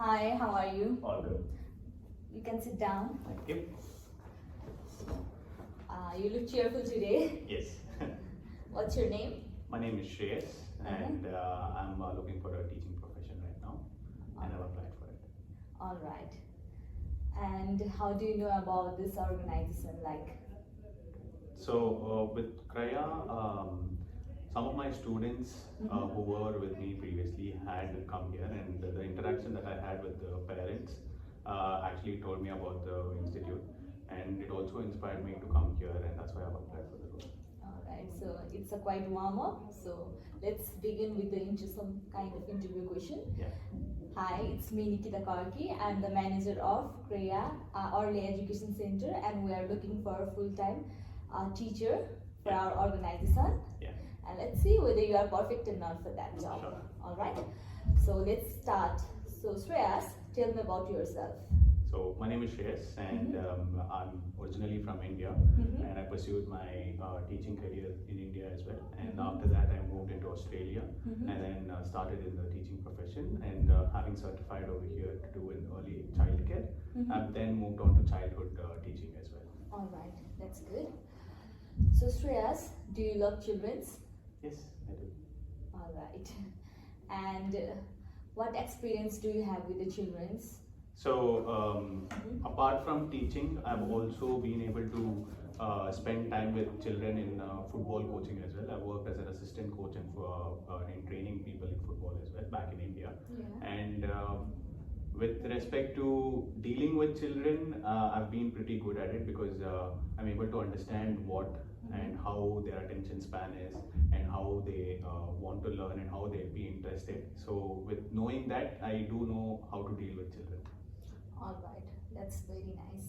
Hi, how are you? All good. You can sit down. Thank you. You look cheerful today. Yes. What's your name? My name is Shreyas, and I'm looking for a teaching profession right now, and I've applied for it. All right. And how do you know about this organization? So with Kraya, some of my students who were with me previously had come here, and the interaction that I had with the parents actually told me about the institute, and it also inspired me to come here, and that's why I've applied for the role. All right. So it's a quite warm up. So let's begin with some kind of interview question. Yeah. Hi, it's me Nikita Karki. I'm the manager of Kreya Early Education Center, and we are looking for a full-time teacher for our organization. Yeah. And let's see whether you are perfect or not for that job. Sure. All right. So let's start. So Shreyas, tell me about yourself. So my name is Shreyas, and I'm originally from India, and I pursued my teaching career in India as well. And after that, I moved into Australia, and then started in the teaching profession. And having certified over here to do in early childcare, I've then moved on to childhood teaching as well. All right, that's good. So Shreyas, do you love children's? Yes, I do. All right. And what experience do you have with the children's? So apart from teaching, I've also been able to spend time with children in football coaching as well. I've worked as an assistant coach in training people in football as well back in India. Yeah. And with respect to dealing with children, I've been pretty good at it because I'm able to understand what and how their attention span is and how they want to learn and how they'll be interested. So with knowing that, I do know how to deal with children. All right, that's very nice.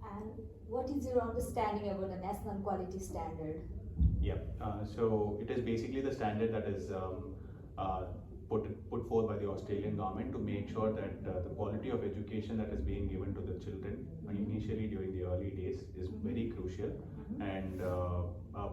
And what is your understanding about the national quality standard? Yeah, so it is basically the standard that is put forth by the Australian government to make sure that the quality of education that is being given to the children initially during the early days is very crucial. And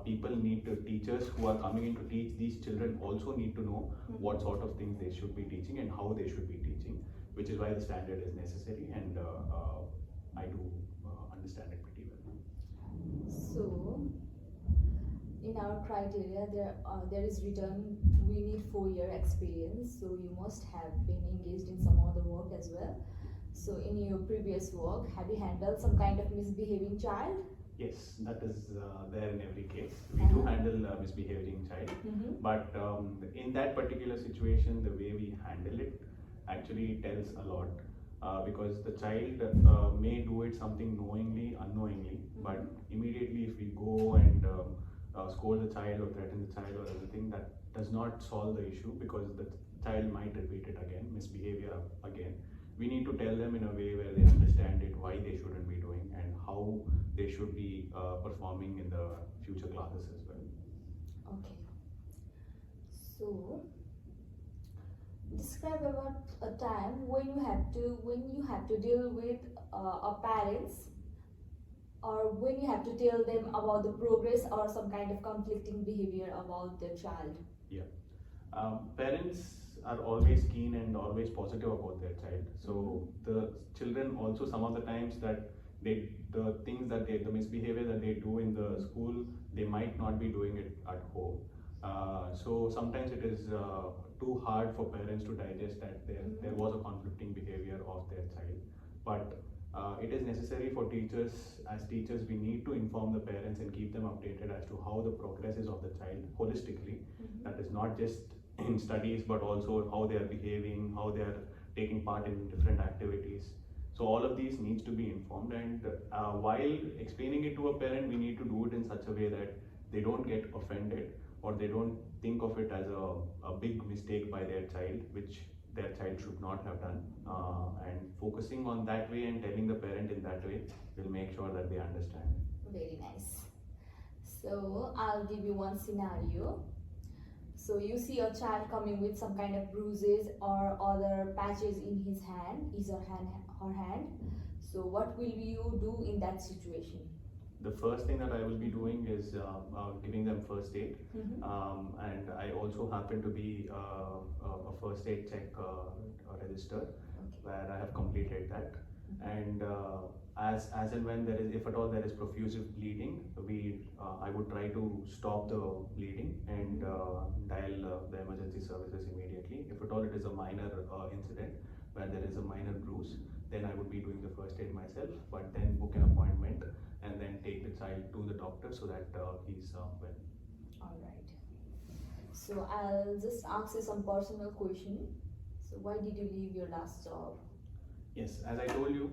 people need to, teachers who are coming in to teach these children also need to know what sort of things they should be teaching and how they should be teaching, which is why the standard is necessary, and I do understand it pretty well. So, in our criteria, there is written we need 4-year experience. So you must have been engaged in some other work as well. So in your previous work, have you handled some kind of misbehaving child? Yes, that is there in every case. We do handle misbehaving child, but in that particular situation, the way we handle it actually tells a lot. Because the child may do it something knowingly, unknowingly, but immediately if we go and scold the child or threaten the child or anything, that does not solve the issue because the child might repeat it again, misbehavior again. We need to tell them in a way where they understand it, why they shouldn't be doing, and how they should be performing in the future classes as well. Okay. So, describe about a time when you have to deal with parents, or when you have to tell them about the progress or some kind of conflicting behavior about their child. Yeah, parents are always keen and always positive about their child. So the children also, some of the times that the misbehavior that they do in the school, they might not be doing it at home. So sometimes it is too hard for parents to digest that there was a conflicting behavior of their child. But it is necessary for teachers, as teachers, we need to inform the parents and keep them updated as to how the progress is of the child holistically. That is not just in studies, but also how they are behaving, how they are taking part in different activities. So all of these needs to be informed, and while explaining it to a parent, we need to do it in such a way that they don't get offended or they don't think of it as a big mistake by their child, which their child should not have done. And focusing on that way and telling the parent in that way will make sure that they understand. Very nice. So I'll give you one scenario. So you see a child coming with some kind of bruises or other patches in his hand, her hand. So what will you do in that situation? The first thing that I will be doing is giving them first aid, and I also happen to be a first aid check register, Okay. where I have completed that. And as and when there is, if at all there is profuse bleeding, I would try to stop the bleeding and dial the emergency services immediately. If at all it is a minor incident where there is a minor bruise, then I would be doing the first aid myself, but then book an appointment and then take the child to the doctor so that he's well. All right. So I'll just ask you some personal question. So why did you leave your last job? Yes, as I told you,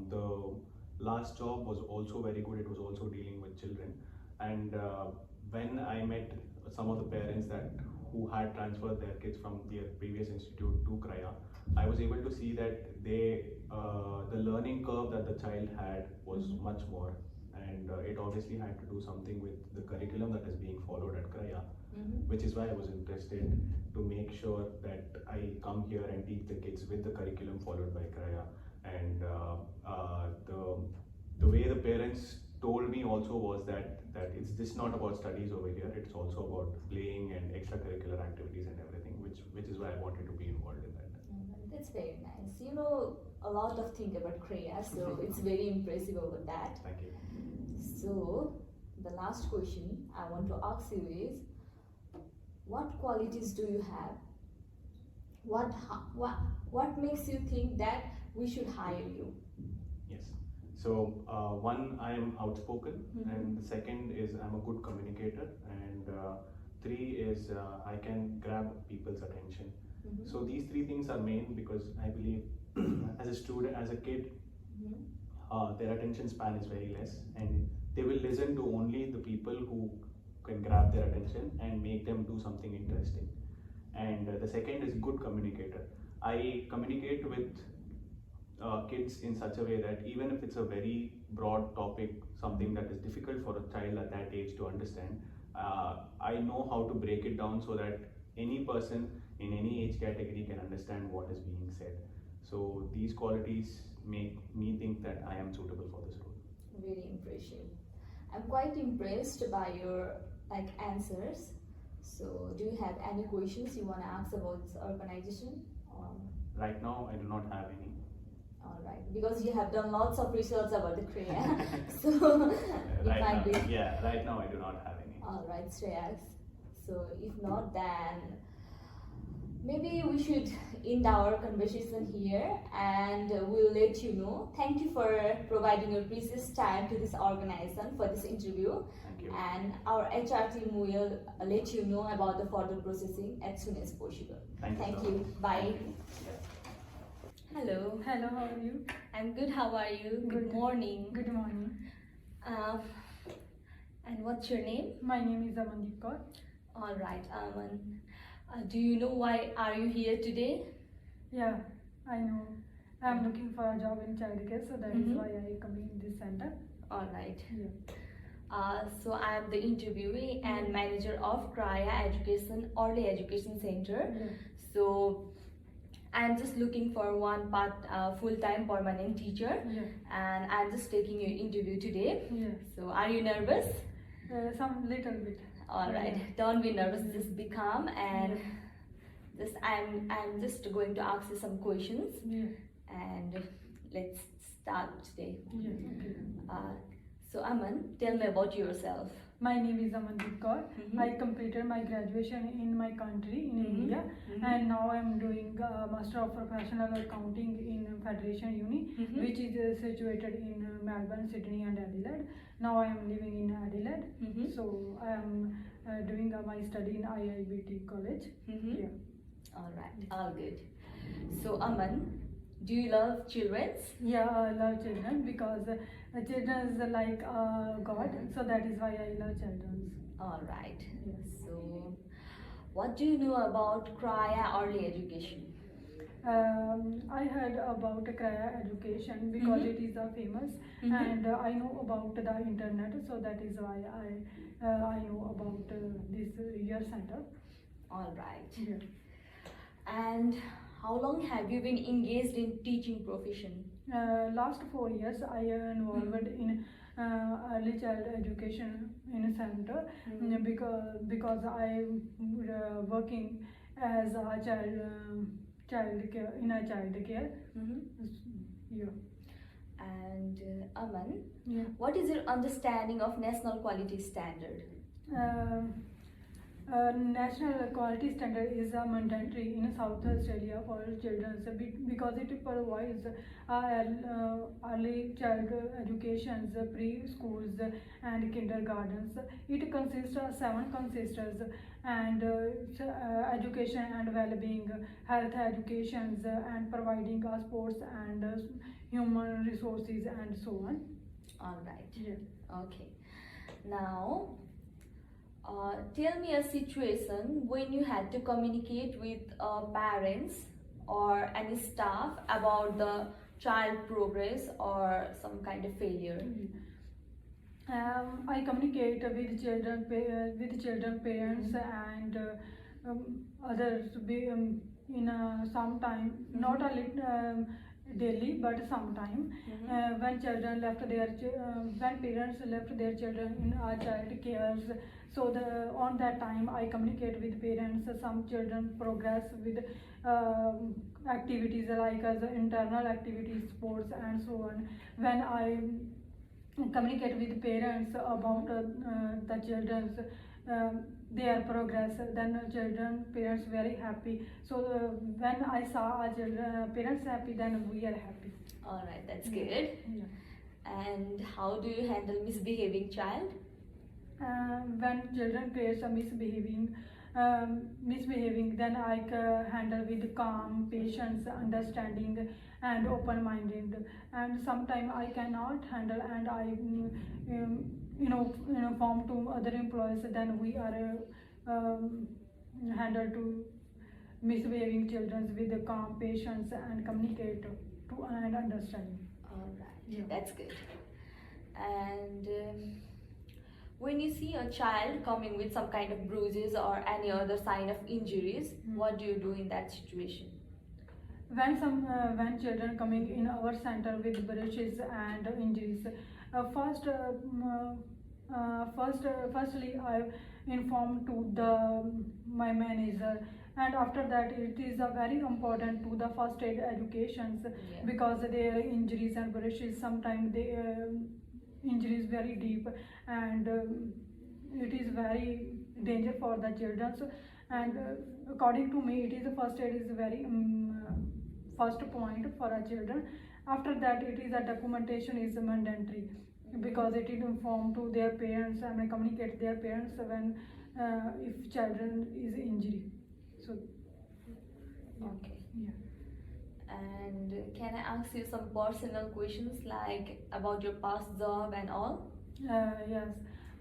the last job was also very good. It was also dealing with children, and when I met some of the parents that who had transferred their kids from their previous institute to Kraya, I was able to see that the learning curve that the child had was much more, and it obviously had to do something with the curriculum that is being followed at Kraya, which is why I was interested to make sure that I come here and teach the kids with the curriculum followed by Kraya. And the way the parents told me also was that it's just not about studies over here, it's also about playing and extracurricular activities and everything, which is why I wanted to be involved in that. That's very nice. You know a lot of things about Kriya, so it's very impressive over that. Thank you. So the last question I want to ask you is, what qualities do you have? What makes you think that we should hire you? Yes. So one, I am outspoken, and the second is I'm a good communicator, and three is I can grab people's attention. So these three things are main because I believe as a student, as a kid, their attention span is very less, and they will listen to only the people who can grab their attention and make them do something interesting. And the second is good communicator. I communicate with kids in such a way that even if it's a very broad topic, something that is difficult for a child at that age to understand, I know how to break it down so that any person in any age category can understand what is being said. So these qualities make me think that I am suitable for this role. Very impressive. I'm quite impressed by your answers. So do you have any questions you want to ask about this organization? Right now, I do not have any. All right, because you have done lots of research about the Kriya, so right it might be. Yeah, right now I do not have any. All right, Shreyas. So if not, then maybe we should end our conversation here, and we'll let you know. Thank you for providing your precious time to this organization for this interview. Thank you. And our HR team will let you know about the further processing as soon as possible. Thank you. Bye. Thank you. Hello. Hello, how are you? I'm good. How are you? Good. Morning. Good morning. And what's your name? My name is Amandeep Kaur. All right, Aman. Do you know why are you here today? Yeah, I know. I'm looking for a job in childcare, so that is why I come in this center. All right. Yeah. So I am the interviewee and manager of Kraya Education Early Education Center. Yeah. So I'm just looking for one full-time permanent teacher, Yeah. and I'm just taking your interview today. Yeah. So are you nervous? Some little bit. All right. Yeah. Don't be nervous. Just be calm, and just I'm just going to ask you some questions, Yeah. and let's start today. Yeah. Okay. So Aman, tell me about yourself. My name is Amandeep Kaur. Mhm. I completed my graduation in my country, in India, and now I'm doing Master of Professional Accounting in Federation Uni, which is situated in Melbourne, Sydney and Adelaide. Now I am living in Adelaide, so I am doing my study in IIBT College. Yeah. All right, all good. So Aman, do you love children? Yeah, I love children because children is like God, so that is why I love children. All right. Yes. So, what do you know about Kraya Early Education? I heard about Kraya Education because it is famous, and I know about the internet, so that is why I know about this year center. All right. Yeah. And how long have you been engaged in teaching profession? Last 4 years I am involved in early child education in a center because I am working as a child care in a child care. Yeah. And Aman, Yeah. what is your understanding of national quality standard? Um, National quality standard is mandatory in South Australia for children because it provides early child education, preschools, and kindergartens. It consists of 7 consisters and education and well-being, health education, and providing sports and human resources and so on. All right. Yeah. Okay. Now, tell me a situation when you had to communicate with parents or any staff about the child progress or some kind of failure. I communicate with children, parents, and others in some time, not a daily, but sometime. When children left when parents left their children in our child cares, so on that time I communicate with parents. Some children progress with activities like as internal activities, sports, and so on. When I communicate with parents about the children's their progress, then children parents very happy. So when I saw our children parents happy, then we are happy. All right, that's good. Yeah. And how do you handle misbehaving child? When children parents are misbehaving, then I handle with calm, patience, understanding, and open-minded. And sometimes I cannot handle, and I inform to other employees. Then we are handle to misbehaving children with the calm, patience, and communicate to and understanding. All right, Yeah. that's good. And when you see a child coming with some kind of bruises or any other sign of injuries, what do you do in that situation? When children coming in our center with brushes and injuries, firstly I inform to my manager, and after that it is very important to the first aid educations. Yeah. Because their injuries and brushes sometimes they injuries very deep, and it is very danger for the children. So, and according to me, it is the first aid is very first point for our children. After that, it is a documentation is mandatory, because it is informed to their parents and communicate their parents when if children is injury. So Okay. yeah. And can I ask you some personal questions like about your past job and all? Yes,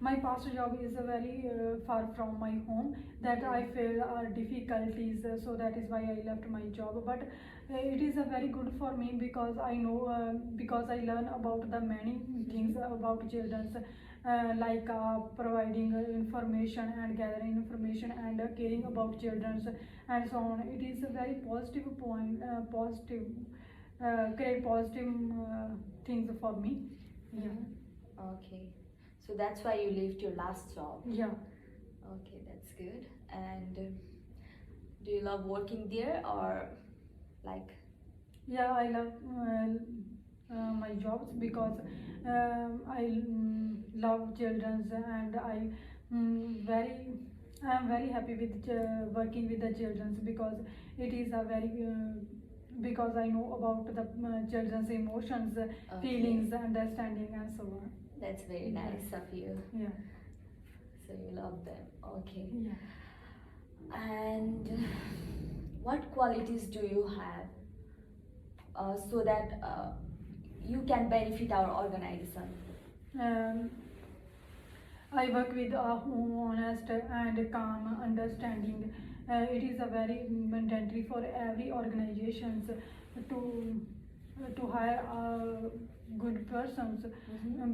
my past job is very far from my home, that I feel difficulties, so that is why I left my job. But it is very good for me, because I know, because I learn about the many things about children, like providing information and gathering information and caring about children and so on. It is a very positive point, create positive things for me. Yeah. Okay. So that's why you left your last job. Yeah. Okay, that's good. And do you love working there or like? Yeah, I love my jobs, because I love children, and I am very happy with working with the children, because it is a very because I know about the children's emotions, feelings, understanding, and so on. That's very nice of you. Yeah. So you love them. Okay. Yeah. And what qualities do you have so that you can benefit our organization? I work with honest and calm understanding. It is a very mandatory for every organizations to hire good persons,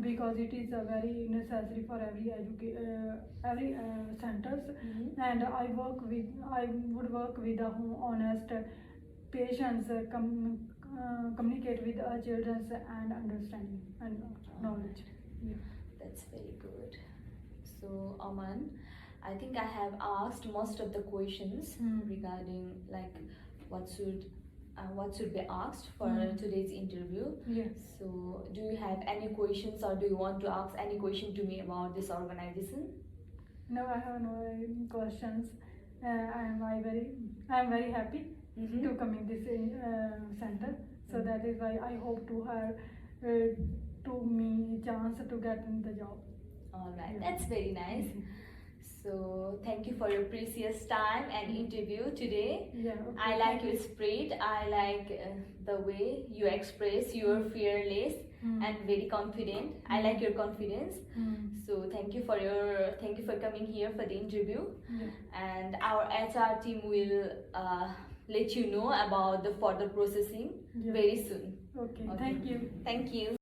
because it is a very necessary for every centers. And I would work with a honest, patience, communicate with children, and understanding and knowledge. Yeah. That's very good. So Aman, I think I have asked most of the questions regarding like what should be asked for today's interview. Yes. So, do you have any questions, or do you want to ask any question to me about this organization? No, I have no questions. I am very happy Mhm. to come in this center. So that is why I hope to have to me chance to get in the job. All right, Yeah. that's very nice. So, thank you for your precious time and interview today. Yeah. Okay, I like thank your you. spirit. I like the way you express. You are fearless and very confident. I like your confidence. So thank you for coming here for the interview. Yeah. And our HR team will let you know about the further processing Yeah. very soon. Okay. Okay. Thank you. Thank you.